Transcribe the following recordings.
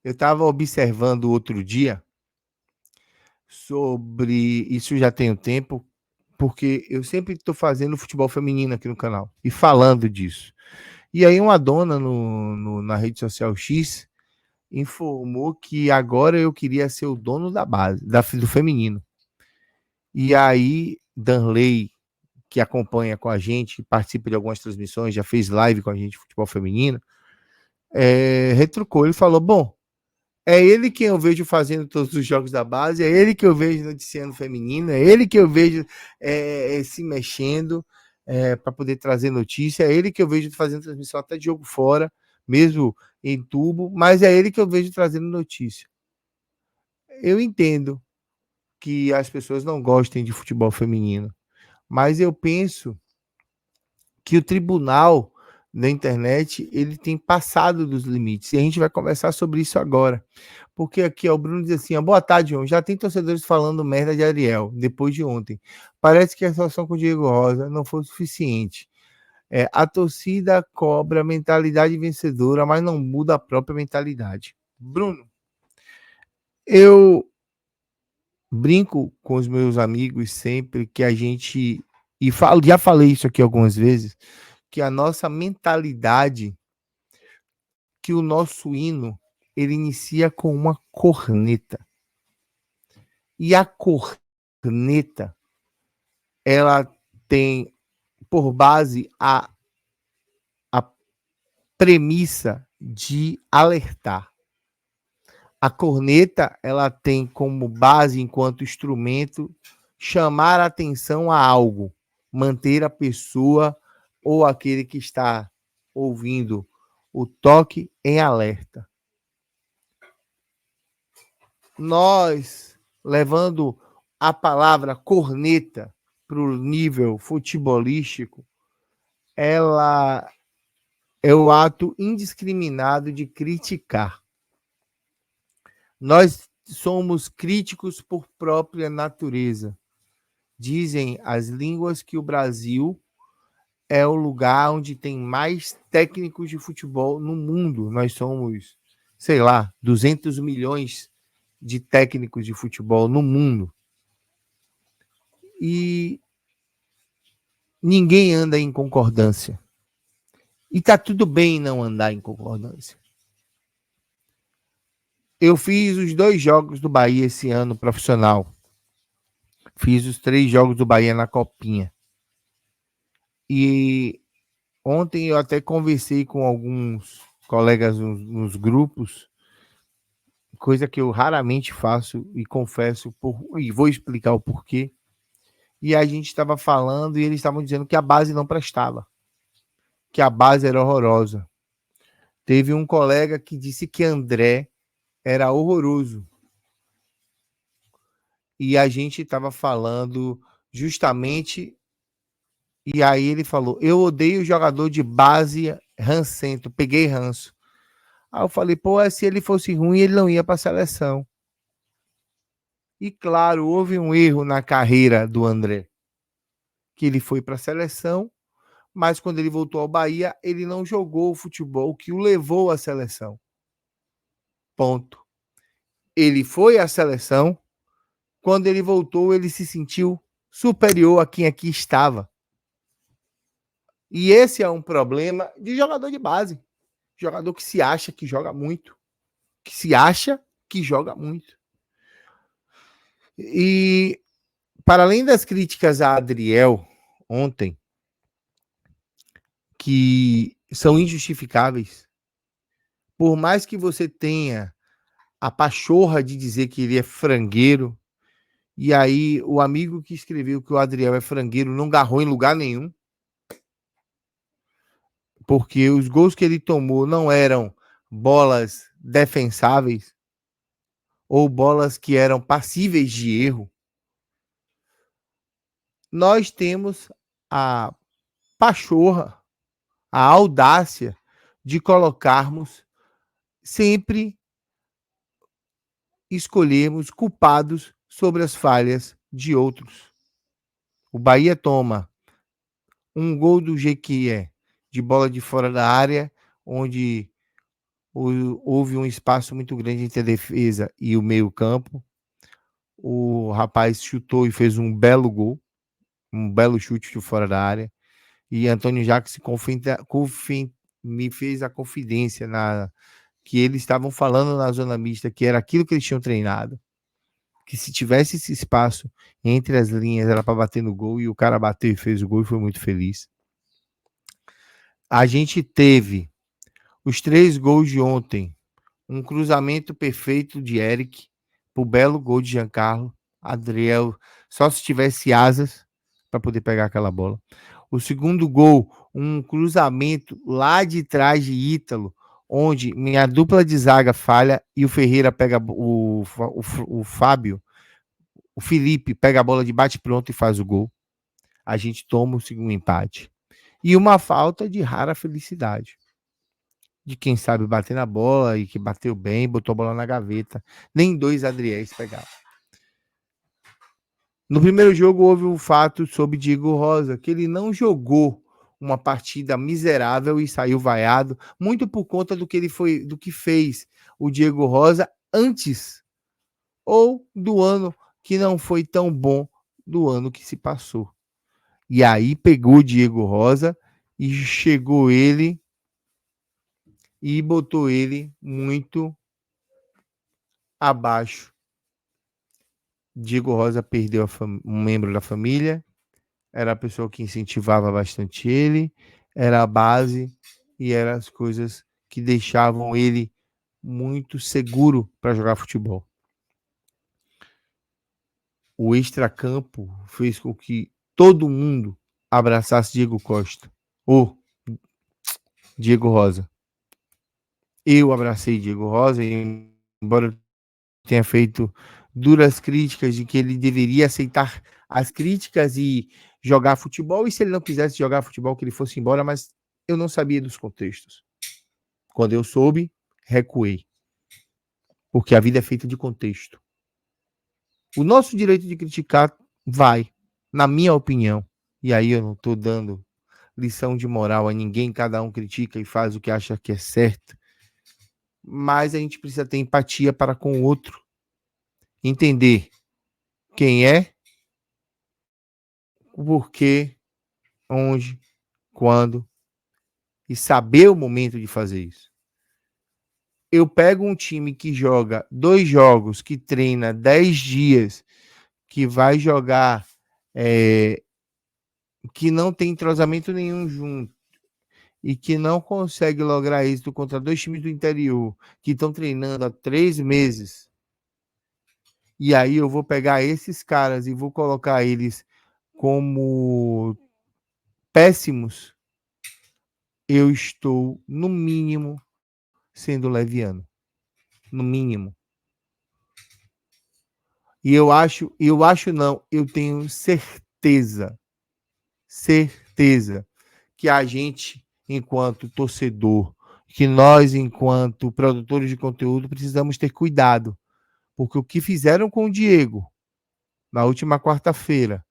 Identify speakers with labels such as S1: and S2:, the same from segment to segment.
S1: Eu estava observando outro dia sobre isso, já tem um tempo, porque eu sempre estou fazendo futebol feminino aqui no canal e falando disso. E aí uma dona na rede social X informou que agora eu queria ser o dono da base, do feminino. E aí Danley, que acompanha com a gente, participa de algumas transmissões, já fez live com a gente de futebol feminino, retrucou. Ele falou: bom, é ele que eu vejo fazendo todos os jogos da base, é ele que eu vejo noticiando feminino, é ele que eu vejo se mexendo para poder trazer notícia, é ele que eu vejo fazendo transmissão até de jogo fora, mesmo em tubo, mas é ele que eu vejo trazendo notícia. Eu entendo que as pessoas não gostem de futebol feminino, mas eu penso que o tribunal da internet ele tem passado dos limites, e a gente vai conversar sobre isso agora. Porque aqui ó, o Bruno diz assim: boa tarde, João. Já tem torcedores falando merda de Ariel depois de ontem. Parece que a situação com o Diego Rosa não foi suficiente. A torcida cobra mentalidade vencedora, mas não muda a própria mentalidade. Bruno, eu brinco com os meus amigos sempre que a gente, e falo, já falei isso aqui algumas vezes, que a nossa mentalidade, que o nosso hino, ele inicia com uma corneta. E a corneta, ela tem por base a premissa de alertar. A corneta, ela tem como base, enquanto instrumento, chamar a atenção a algo, manter a pessoa ou aquele que está ouvindo o toque em alerta. Nós, levando a palavra corneta para o nível futebolístico, ela é o ato indiscriminado de criticar. Nós somos críticos por própria natureza. Dizem as línguas que o Brasil é o lugar onde tem mais técnicos de futebol no mundo. Nós somos, sei lá, 200 milhões de técnicos de futebol no mundo. E ninguém anda em concordância. E tá tudo bem não andar em concordância. Eu fiz os 2 jogos do Bahia esse ano profissional. Fiz os 3 jogos do Bahia na Copinha. E ontem eu até conversei com alguns colegas nos grupos, coisa que eu raramente faço e confesso, e vou explicar o porquê. E a gente estava falando e eles estavam dizendo que a base não prestava, que a base era horrorosa. Teve um colega que disse que André era horroroso. E a gente estava falando justamente, e aí ele falou: eu odeio jogador de base rancento, peguei ranço. Aí eu falei: pô, se ele fosse ruim, ele não ia para a seleção. E claro, houve um erro na carreira do André, que ele foi para a seleção, mas quando ele voltou ao Bahia, ele não jogou o futebol que o levou à seleção. Ponto. Ele foi à seleção, quando ele voltou, ele se sentiu superior a quem aqui estava. E esse é um problema de jogador de base. Jogador que se acha que joga muito. Que se acha que joga muito. E, para além das críticas a Adriel ontem, que são injustificáveis, por mais que você tenha a pachorra de dizer que ele é frangueiro, e aí o amigo que escreveu que o Adriel é frangueiro não garrou em lugar nenhum, porque os gols que ele tomou não eram bolas defensáveis ou bolas que eram passíveis de erro. Nós temos a pachorra, a audácia de colocarmos sempre, escolhermos culpados sobre as falhas de outros. O Bahia toma um gol do Jequié de bola de fora da área, onde houve um espaço muito grande entre a defesa e o meio-campo. O rapaz chutou e fez um belo gol, um belo chute de fora da área. E Antônio Jacques me fez a confidência que eles estavam falando na zona mista, que era aquilo que eles tinham treinado. Que se tivesse esse espaço entre as linhas, era para bater no gol, e o cara bateu e fez o gol e foi muito feliz. A gente teve os 3 gols de ontem. Um cruzamento perfeito de Eric, o belo gol de Giancarlo. Adriel, só se tivesse asas para poder pegar aquela bola. O segundo gol, um cruzamento lá de trás de Ítalo, onde minha dupla de zaga falha e o Ferreira pega o Fábio, o Felipe pega a bola de bate-pronto e faz o gol. A gente toma o segundo empate. E uma falta de rara felicidade. De quem sabe bater na bola e que bateu bem, botou a bola na gaveta. Nem 2 Adriéis pegaram. No primeiro jogo houve um fato sobre Diego Rosa, que ele não jogou uma partida miserável e saiu vaiado, muito por conta do que fez o Diego Rosa antes ou do ano que não foi tão bom do ano que se passou. E aí pegou o Diego Rosa e chegou ele e botou ele muito abaixo. Diego Rosa perdeu um membro da família, era a pessoa que incentivava bastante ele, era a base e eram as coisas que deixavam ele muito seguro para jogar futebol. O extracampo fez com que todo mundo abraçasse Diego Costa, ou Diego Rosa. Eu abracei Diego Rosa, embora tenha feito duras críticas de que ele deveria aceitar as críticas e jogar futebol, e se ele não quisesse jogar futebol, que ele fosse embora, mas eu não sabia dos contextos. Quando eu soube, recuei. Porque a vida é feita de contexto. O nosso direito de criticar vai, na minha opinião, e aí eu não estou dando lição de moral a ninguém, cada um critica e faz o que acha que é certo, mas a gente precisa ter empatia para com o outro, entender quem é, o porquê, onde, quando, e saber o momento de fazer isso. Eu pego um time que joga 2 jogos, que treina 10 dias, que vai jogar, que não tem entrosamento nenhum junto, e que não consegue lograr êxito contra 2 times do interior, que estão treinando há 3 meses, e aí eu vou pegar esses caras e vou colocar eles como péssimos, eu estou, no mínimo, sendo leviano. No mínimo. E eu tenho certeza que a gente, enquanto torcedor, que nós, enquanto produtores de conteúdo, precisamos ter cuidado. Porque o que fizeram com o Diego na última quarta-feira,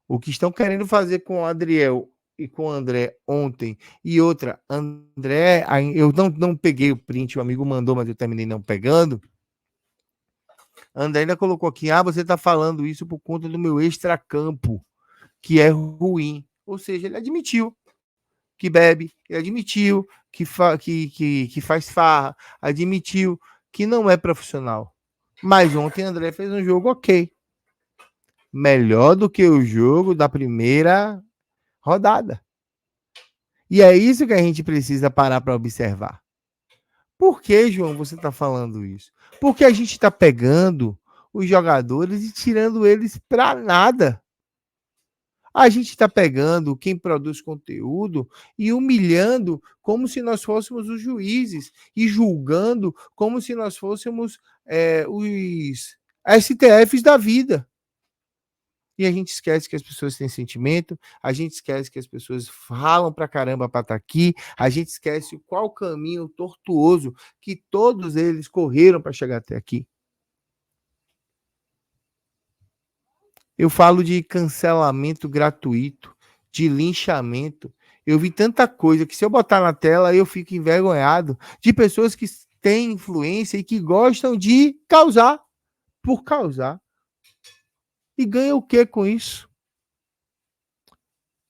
S1: o que estão querendo fazer com o Adriel e com o André ontem, e outra, André, eu não peguei o print, o amigo mandou, mas eu terminei não pegando. André ainda colocou aqui, você está falando isso por conta do meu extracampo, que é ruim. Ou seja, ele admitiu que bebe, ele admitiu que faz farra, admitiu que não é profissional. Mas ontem André fez um jogo ok. Melhor do que o jogo da primeira rodada. E é isso que a gente precisa parar para observar. Por que, João, você está falando isso? Porque a gente está pegando os jogadores e tirando eles para nada. A gente está pegando quem produz conteúdo e humilhando como se nós fôssemos os juízes e julgando como se nós fôssemos os STFs da vida. E a gente esquece que as pessoas têm sentimento, a gente esquece que as pessoas falam pra caramba para estar aqui, a gente esquece qual caminho tortuoso que todos eles correram para chegar até aqui. Eu falo de cancelamento gratuito, de linchamento. Eu vi tanta coisa que se eu botar na tela, eu fico envergonhado de pessoas que têm influência e que gostam de causar por causar. E ganha o que com isso?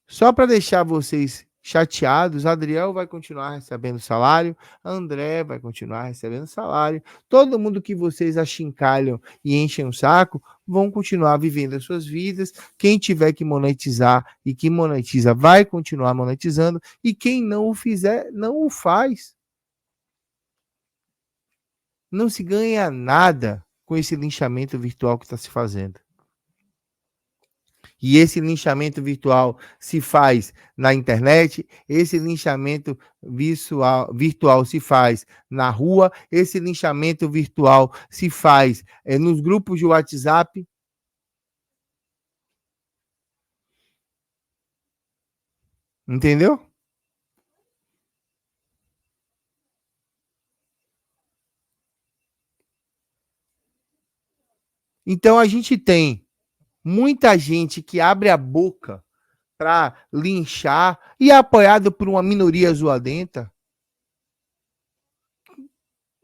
S1: Só para deixar vocês chateados, Adriel vai continuar recebendo salário, André vai continuar recebendo salário, todo mundo que vocês achincalham e enchem o saco vão continuar vivendo as suas vidas. Quem tiver que monetizar e que monetiza vai continuar monetizando, e quem não o fizer, não o faz. Não se ganha nada com esse linchamento virtual que está se fazendo. E esse linchamento virtual se faz na internet, esse linchamento virtual se faz na rua, esse linchamento virtual se faz nos grupos de WhatsApp. Entendeu? Então a gente tem muita gente que abre a boca para linchar e é apoiado por uma minoria zoadenta,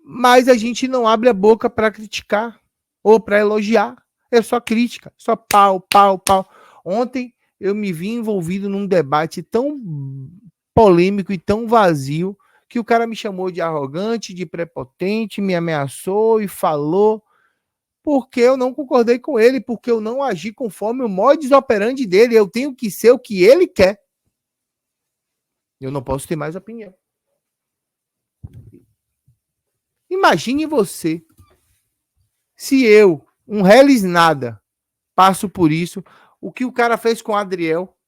S1: mas a gente não abre a boca para criticar ou para elogiar. É só crítica, só pau, pau, pau. Ontem eu me vi envolvido num debate tão polêmico e tão vazio que o cara me chamou de arrogante, de prepotente, me ameaçou e falou porque eu não concordei com ele, porque eu não agi conforme o modus operandi dele. Eu tenho que ser o que ele quer. Eu não posso ter mais opinião. Imagine você, se eu, um reles nada, passo por isso, o que o cara fez com o Adriel,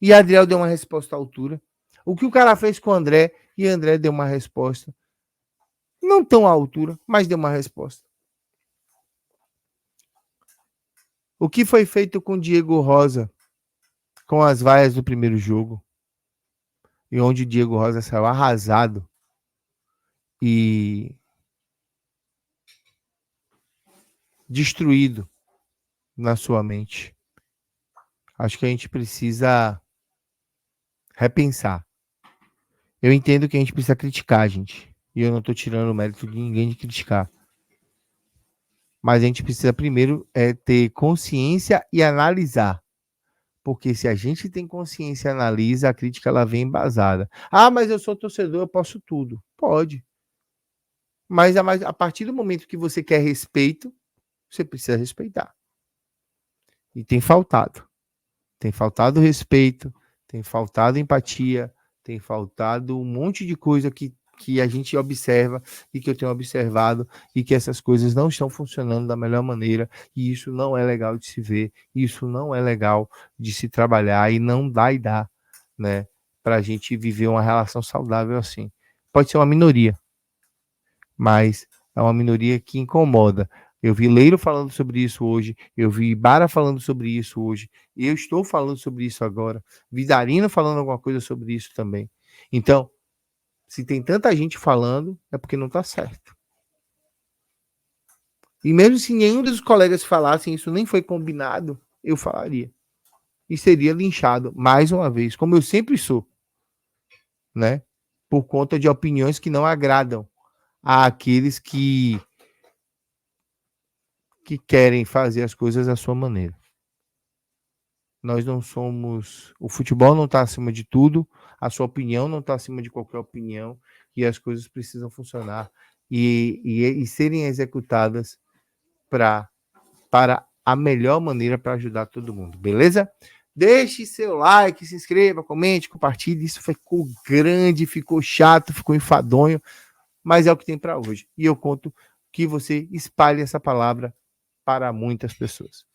S1: e Adriel deu uma resposta à altura, o que o cara fez com o André, e André deu uma resposta, não tão à altura, mas deu uma resposta. O que foi feito com o Diego Rosa, com as vaias do primeiro jogo, e onde o Diego Rosa saiu arrasado, e destruído na sua mente. Acho que a gente precisa repensar. Eu entendo que a gente precisa criticar, gente. E eu não estou tirando o mérito de ninguém de criticar. Mas a gente precisa primeiro ter consciência e analisar. Porque se a gente tem consciência e analisa, a crítica ela vem embasada. Ah, mas eu sou torcedor, eu posso tudo. Pode. Mas a partir do momento que você quer respeito, você precisa respeitar. E tem faltado. Tem faltado respeito, tem faltado empatia, tem faltado um monte de coisa que a gente observa e que eu tenho observado, e que essas coisas não estão funcionando da melhor maneira, e isso não é legal de se ver, isso não é legal de se trabalhar, e não dá, né, para a gente viver uma relação saudável assim. Pode ser uma minoria, mas é uma minoria que incomoda. Eu vi Leiro falando sobre isso hoje, eu vi Bara falando sobre isso hoje, eu estou falando sobre isso agora, Vidarino falando alguma coisa sobre isso também. Então, se tem tanta gente falando, é porque não está certo. E mesmo se nenhum dos colegas falassem, isso nem foi combinado, eu falaria. E seria linchado, mais uma vez, como eu sempre sou, né? Por conta de opiniões que não agradam àqueles que querem fazer as coisas à sua maneira. Nós não somos... O futebol não está acima de tudo, a sua opinião não está acima de qualquer opinião, e as coisas precisam funcionar e serem executadas para a melhor maneira para ajudar todo mundo, beleza? Deixe seu like, se inscreva, comente, compartilhe. Isso ficou grande, ficou chato, ficou enfadonho, mas é o que tem para hoje. E eu conto que você espalhe essa palavra para muitas pessoas.